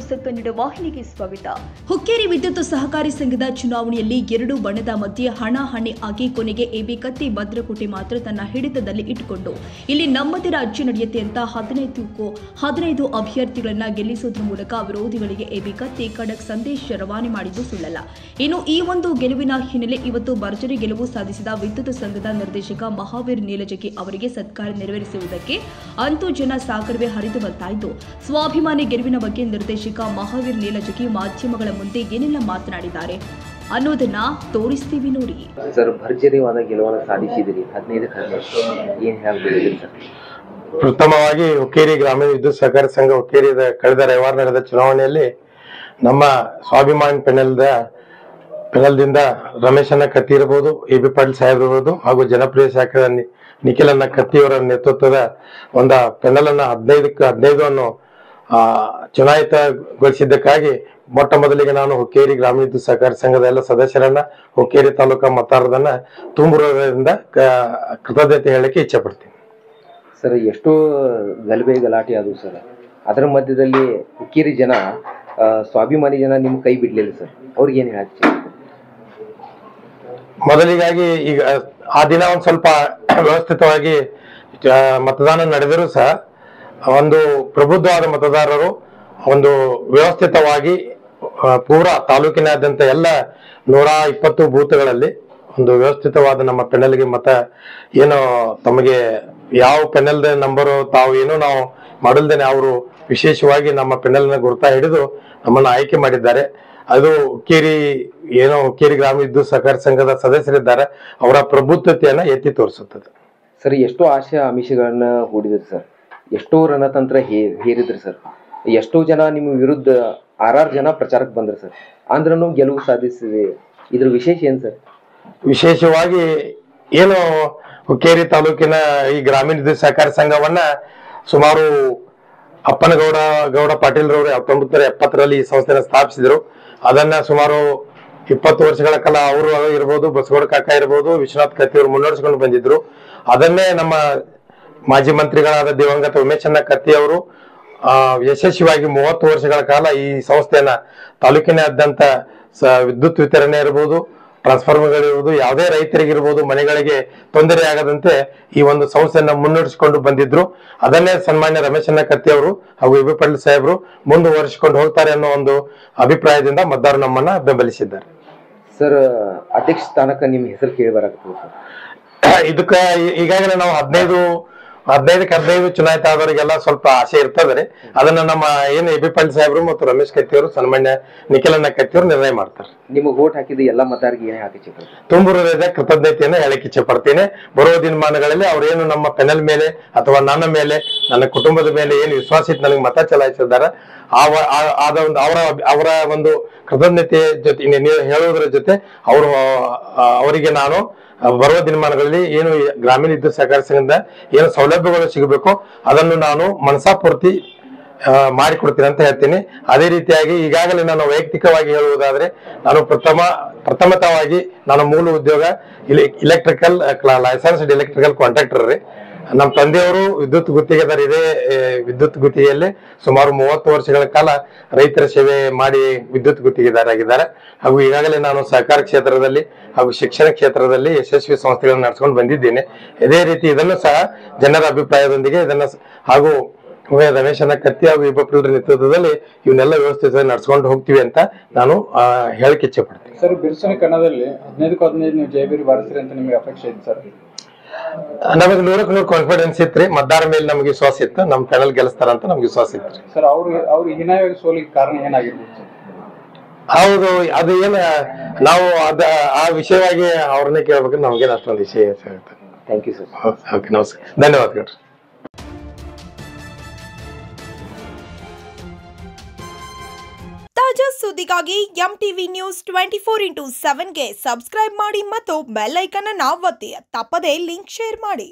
News Kannada ವಾಹಿನಿಗೆ ಸ್ವಾಗತ. ಹುಕ್ಕೇರಿ ವಿದ್ಯುತ್ ಸಹಕಾರಿ ಸಂಘದ ಚುನಾವಣೆಯಲ್ಲಿ ಎರಡು ಬಣದ ಮಧ್ಯೆ ಹಣಾಹಣಿ ಆಗಿ ಕೊನೆಗೆ ಎಬಿ ಕತ್ತಿ ಭದ್ರಕೋಟೆ ಮಾತ್ರ ತನ್ನ ಹಿಡಿತದಲ್ಲಿ ಇಟ್ಟುಕೊಂಡು ಇಲ್ಲಿ ನಮ್ಮದೇ ರಾಜ್ಯ ನಡೆಯುತ್ತೆ ಅಂತ 15 ಅಭ್ಯರ್ಥಿಗಳನ್ನ ಗೆಲ್ಲಿಸುವುದರ ಮೂಲಕ ವಿರೋಧಿಗಳಿಗೆ ಎಬಿ ಕತ್ತಿ ಖಡಕ್ ಸಂದೇಶ ರವಾನೆ ಮಾಡಿದ್ದು ಸುಳ್ಳಲ್ಲ. ಇನ್ನು ಈ ಒಂದು ಗೆಲುವಿನ ಹಿನ್ನೆಲೆ ಇವತ್ತು ಭರ್ಜರಿ ಗೆಲುವು ಸಾಧಿಸಿದ ವಿದ್ಯುತ್ ಸಂಘದ ನಿರ್ದೇಶಕ ಮಹಾವೀರ್ ನೀಲಜಗಿ ಅವರಿಗೆ ಸತ್ಕಾರ ನೆರವೇರಿಸುವುದಕ್ಕೆ ಅಂತೂ ಜನ ಸಾಗರವೇ ಹರಿದು ಬರ್ತಾಯಿದ್ದು. ಸ್ವಾಭಿಮಾನಿ ಗೆಲುವಿನ ಬಗ್ಗೆ ನಿರ್ದೇಶಕ ಮಹಾವೀರ್ ನೀಲಜಗಿ ಮಾಧ್ಯಮಗಳ ಮುಂದೆ ಏನೆಲ್ಲ ಮಾತನಾಡಿದ್ದಾರೆ ಅನ್ನೋದನ್ನ ತೋರಿಸ್ತೀವಿ ನೋಡಿ. ಸರ್, ಭರ್ಜರಿಯಾದ ಗೆಲುವನ್ನು ಸಾಧಿಸಿದಿರಿ. 15 ಏನ್ ಹೇಳಬಹುದು ಸರ್? ಪ್ರಥಮವಾಗಿ ಹುಕ್ಕೇರಿ ಗ್ರಾಮೀಣ ವಿದ್ಯುತ್ ಸಹಕಾರಿ ಸಂಘ ಹುಕ್ಕೇರಿ ಕಳೆದ ರವಿವಾರ ನಡೆದ ಚುನಾವಣೆಯಲ್ಲಿ ನಮ್ಮ ಸ್ವಾಭಿಮಾನಿ ಪೆನಲ್ದಿಂದ ರಮೇಶಣ್ಣ ಕತ್ತಿ ಇರಬಹುದು, ಎ.ಬಿ. ಪಾಟೀಲ್ ಸಾಹೇಬ್ ಇರಬಹುದು ಹಾಗೂ ಜನಪ್ರಿಯ ಶಾಸಕ ನಿಖಿಲಣ್ಣ ಕತ್ತಿಯವರ ನೇತೃತ್ವದ ಒಂದು ಪೆನಲ್ ಅನ್ನ 15 ಅನ್ನು ಚುನಾಯಿತಗೊಳಿಸಿದ್ದಕ್ಕಾಗಿ ಮೊಟ್ಟ ಮೊದಲಿಗೆ ನಾನು ಹುಕ್ಕೇರಿ ಗ್ರಾಮೀಣ ವಿದ್ಯುತ್ ಸಹಕಾರಿ ಸಂಘದ ಎಲ್ಲ ಸದಸ್ಯರನ್ನ, ಹುಕ್ಕೇರಿ ತಾಲೂಕಾ ಮತದಾರರನ್ನ ತುಂಬುವುದರಿಂದ ಕೃತಜ್ಞತೆ ಹೇಳಲಿಕ್ಕೆ ಇಚ್ಛೆ ಪಡ್ತೀನಿ. ಸರ್, ಎಷ್ಟೋ ಗಲಾಟೆ ಆದವು ಸರ್. ಅದರ ಮಧ್ಯದಲ್ಲಿ ಹುಕ್ಕೇರಿ ಜನ, ಸ್ವಾಭಿಮಾನಿ ಜನ ನಿಮ್ ಕೈ ಬಿಡ್ಲಿಲ್ಲ ಸರ್. ಅವ್ರಿಗೆ ಏನ್ ಹೇಳಕ್ಕೆ? ಮೊದಲಿಗಾಗಿ ಈಗ ಆ ದಿನ ಒಂದ್ ಸ್ವಲ್ಪ ವ್ಯವಸ್ಥಿತವಾಗಿ ಮತದಾನ ನಡೆದರೂ ಸಹ ಒಂದು ಪ್ರಬುದ್ಧವಾದ ಮತದಾರರು ಒಂದು ವ್ಯವಸ್ಥಿತವಾಗಿ ಪೂರಾ ತಾಲೂಕಿನಾದ್ಯಂತ ಎಲ್ಲ 120 ಬೂತ್ಗಳಲ್ಲಿ ಒಂದು ವ್ಯವಸ್ಥಿತವಾದ ನಮ್ಮ ಪೆನಲ್ಗೆ ಮತ ಏನು ತಮಗೆ ಯಾವ ಪೆನಲ್ ನಂಬರು ತಾವು ಏನೋ ನಾವು ಮಾಡಲ್ದೇನೆ ಅವರು ವಿಶೇಷವಾಗಿ ನಮ್ಮ ಪೆನಲ್ನ ಗುರುತಾ ಹಿಡಿದು ನಮ್ಮನ್ನು ಆಯ್ಕೆ ಮಾಡಿದ್ದಾರೆ. ಅದು ಹುಕ್ಕೇರಿ ಗ್ರಾಮೀಣ ವಿದ್ಯುತ್ ಸಹಕಾರಿ ಸಂಘದ ಸದಸ್ಯರಿದ್ದಾರೆ, ಅವರ ಪ್ರಬುದ್ಧತೆಯನ್ನ ಎತ್ತಿ ತೋರಿಸುತ್ತದೆ. ಸರ್, ಎಷ್ಟೋ ಆಶೆ ಆಮಿಷಗಳನ್ನ ಹೂಡಿದ್ರಿ ಸರ್, ಎಷ್ಟೋ ರಣತಂತ್ರ ಹೇರಿದ್ರಿ ಸರ್, ಎಷ್ಟೋ ಜನ ನಿಮ್ಮ ವಿರುದ್ಧ 6 ಜನ ಪ್ರಚಾರಕ್ಕೆ ಬಂದ್ರಿ ಸರ್. ಅಂದ್ರೂ ಗೆಲುವು ಸಾಧಿಸಿದೆ. ಇದ್ರ ವಿಶೇಷ ಏನ್ ಸರ್? ವಿಶೇಷವಾಗಿ ಏನು ಹುಕ್ಕೇರಿ ತಾಲೂಕಿನ ಈ ಗ್ರಾಮೀಣ ವಿದ್ಯುತ್ ಸಹಕಾರಿ ಸಂಘವನ್ನ ಸುಮಾರು ಗೌಡ ಪಾಟೀಲ್ ರವರು 1970ರಲ್ಲಿ ಈ ಸಂಸ್ಥೆನ ಸ್ಥಾಪಿಸಿದ್ರು. ಅದನ್ನ ಸುಮಾರು 20 ವರ್ಷಗಳ ಕಾಲ ಅವರು ಇರ್ಬೋದು, ಬಸಗೌಡ ಕಾಕ ಇರ್ಬೋದು, ವಿಶ್ವನಾಥ್ ಕತ್ತಿ ಅವರು ಮುನ್ನಡೆಸ್ಕೊಂಡು ಬಂದಿದ್ರು. ಅದನ್ನೇ ನಮ್ಮ ಮಾಜಿ ಮಂತ್ರಿಗಳಾದ ದಿವಂಗತ ಉಮೇಶಣ್ಣ ಕತ್ತಿ ಅವರು ಯಶಸ್ವಿಯಾಗಿ 30 ವರ್ಷಗಳ ಕಾಲ ಈ ಸಂಸ್ಥೆಯನ್ನ ತಾಲೂಕಿನಾದ್ಯಂತ ವಿದ್ಯುತ್ ವಿತರಣೆ ಇರಬಹುದು, ಟ್ರಾನ್ಸ್ಫಾರ್ಮರ್ಗಳಿರ್ಬೋದು, ಯಾವುದೇ ರೈತರಿಗಿರ್ಬೋದು ಮನೆಗಳಿಗೆ ತೊಂದರೆ ಆಗದಂತೆ ಈ ಒಂದು ಸಂಸ್ಥೆಯನ್ನ ಮುನ್ನಡೆಸಿಕೊಂಡು ಬಂದಿದ್ರು. ಅದನ್ನೇ ಸನ್ಮಾನ್ಯ ರಮೇಶಣ್ಣ ಕತ್ತಿ ಅವರು ಹಾಗೂ ಎ.ಬಿ. ಪಾಟೀಲ್ ಸಾಹೇಬರು ಮುಂದುವರಿಸಿಕೊಂಡು ಹೋಗ್ತಾರೆ ಅನ್ನೋ ಒಂದು ಅಭಿಪ್ರಾಯದಿಂದ ಮತದಾರರು ನಮ್ಮನ್ನ ಬೆಂಬಲಿಸಿದ್ದಾರೆ. ಸರ್, ಅಧ್ಯಕ್ಷ ಸ್ಥಾನಕ್ಕೆ ನಿಮ್ಮ ಹೆಸರು ಕೇಳಿ ಬರಾಕತ್ತದ ಸರ್. ಇದಕ್ಕ ಈಗಾಗಲೇ ನಾವು 15 ಚುನಾಯಿತ ಆದವರಿಗೆಲ್ಲ ಸ್ವಲ್ಪ ಆಸೆ ಇರ್ತದೆ. ಅದನ್ನ ನಮ್ಮ ಏನು ಎ.ಬಿ. ಪಾಟೀಲ್ ಸಾಹೇಬರು ಮತ್ತು ರಮೇಶ್ ಕತ್ತಿ ಅವರು, ಸನ್ಮಾನ್ಯ ನಿಖಿಲಣ್ಣ ಕತ್ತಿ ಅವರು ನಿರ್ಣಯ ಮಾಡ್ತಾರೆ. ನಿಮಗೆ ವೋಟ್ ಹಾಕಿದ ಎಲ್ಲ ಮತದಾರರಿಗೆ ಏನೇ ಹಾಕಿ ತುಂಬು ಹೃದಯದ ಕೃತಜ್ಞತೆಯನ್ನು ಹೇಳಕ್ಕೆ ಇಚ್ಛೆ ಪಡ್ತೀನಿ. ಬರುವ ದಿನಮಾನಗಳಲ್ಲಿ ಅವ್ರೇನು ನಮ್ಮ ಪೆನಲ್ ಮೇಲೆ ಅಥವಾ ನನ್ನ ಮೇಲೆ, ನನ್ನ ಕುಟುಂಬದ ಮೇಲೆ ಏನು ವಿಶ್ವಾಸ ಇಟ್ಟು ನನಗೆ ಮತ ಚಲಾಯಿಸಿದ್ದಾರೆ, ಅವರ ಒಂದು ಕೃತಜ್ಞತೆ ಜೊತೆ ಹೇಳುವುದರ ಜೊತೆ ಅವರಿಗೆ ನಾನು ಬರುವ ದಿನಮಾನಗಳಲ್ಲಿ ಏನು ಗ್ರಾಮೀಣ ವಿದ್ಯುತ್ ಸಹಕಾರಿ ಸಂಘದಿಂದ ಏನು ಸೌಲಭ್ಯಗಳು ಸಿಗಬೇಕು ಅದನ್ನು ನಾನು ಮನಸಾಪೂರ್ತಿ ಮಾಡಿಕೊಡ್ತೀನಿ ಅಂತ ಹೇಳ್ತೀನಿ. ಅದೇ ರೀತಿಯಾಗಿ ಈಗಾಗಲೇ ನಾನು ವೈಯಕ್ತಿಕವಾಗಿ ಹೇಳುವುದಾದ್ರೆ, ನಾನು ಪ್ರಥಮತವಾಗಿ ನನ್ನ ಮೂಲ ಉದ್ಯೋಗ ಇಲೆಕ್ಟ್ರಿಕಲ್ ಲೈಸೆನ್ಸ್ಡ್ ಎಲೆಕ್ಟ್ರಿಕಲ್ ಕಾಂಟ್ರಾಕ್ಟರ್ ರೀ. ನಮ್ಮ ತಂದೆಯವರು ವಿದ್ಯುತ್ ಗುತ್ತಿಗೆದಾರ, ಇದೇ ವಿದ್ಯುತ್ ಗುತ್ತಿಗೆಯಲ್ಲಿ ಸುಮಾರು 30 ವರ್ಷಗಳ ಕಾಲ ರೈತರ ಸೇವೆ ಮಾಡಿ ವಿದ್ಯುತ್ ಗುತ್ತಿಗೆದಾರಾಗಿದ್ದಾರೆ. ಹಾಗೂ ಈಗಾಗಲೇ ನಾನು ಸಹಕಾರ ಕ್ಷೇತ್ರದಲ್ಲಿ ಹಾಗೂ ಶಿಕ್ಷಣ ಕ್ಷೇತ್ರದಲ್ಲಿ ಯಶಸ್ವಿ ಸಂಸ್ಥೆಗಳನ್ನು ನಡೆಸ್ಕೊಂಡು ಬಂದಿದ್ದೇನೆ. ಇದೇ ರೀತಿ ಇದನ್ನು ಸಹ ಜನರ ಅಭಿಪ್ರಾಯದೊಂದಿಗೆ ಹಾಗೂ ರಮೇಶಣ್ಣ ಕತ್ತಿ ಹಾಗೂ ಎ.ಬಿ. ಪಾಟೀಲ್ ನೇತೃತ್ವದಲ್ಲಿ ಇವನ್ನೆಲ್ಲ ವ್ಯವಸ್ಥೆ ನಡ್ಸ್ಕೊಂಡು ಹೋಗ್ತೀವಿ ಅಂತ ನಾನು ಹೇಳಕ್ಕೆ ಇಚ್ಛೆ ಪಡ್ತೀನಿ. ಸರ್, ಬಿರುಸಿನ ಕನ್ನಡದಲ್ಲಿ 15 ನೀವು ಜಯಬೀರಿ ಬಾರಿಸ್ರಿ ಅಂತ ನಿಮಗೆ ಅಪೇಕ್ಷೆ ಇತ್ತು ಸರ್? ನಮಗೆ 100% ಕಾನ್ಫಿಡೆನ್ಸ್ ಇತ್ತು. ಮತದಾರ ಮೇಲೆ ನಮಗೆ ವಿಶ್ವಾಸ ಇತ್ತು, ನಮ್ಮ ಪ್ಯಾನಲ್ ಗೆಲ್ಲಿಸ್ತಾರ ಅಂತ ನಮ್ಗೆ ವಿಶ್ವಾಸ ಇತ್ತು. ಸರ್, ಅವ್ರಿಗೆ ಹೀನಾಯವಾಗಿ ಸೋಲಿಗೆ ಕಾರಣ ಏನಾಗಿರ್ಬೋದು? ಹೌದು, ಅದು ನಾವು ಆ ವಿಷಯವಾಗಿ ಅವ್ರನ್ನೇ ಕೇಳ್ಬೇಕು, ನಮ್ಗೇನು ಅಷ್ಟೊಂದು ವಿಷಯ ಸಿಗುತ್ತೆ. Thank you sir. ಓಕೆ, ನಮಸ್ಕಾರ, ಧನ್ಯವಾದಗಳು. ತಾಜಾ ಸುದ್ದಿಗಾಗಿ MTV ನ್ಯೂಸ್ 24x7ಗೆ ಸಬ್ಸ್ಕ್ರೈಬ್ ಮಾಡಿ ಮತ್ತು ಬೆಲ್ ಐಕಾನ್ ಅನ್ನು ಒತ್ತಿ. ತಪ್ಪದೇ ಲಿಂಕ್ ಶೇರ್ ಮಾಡಿ.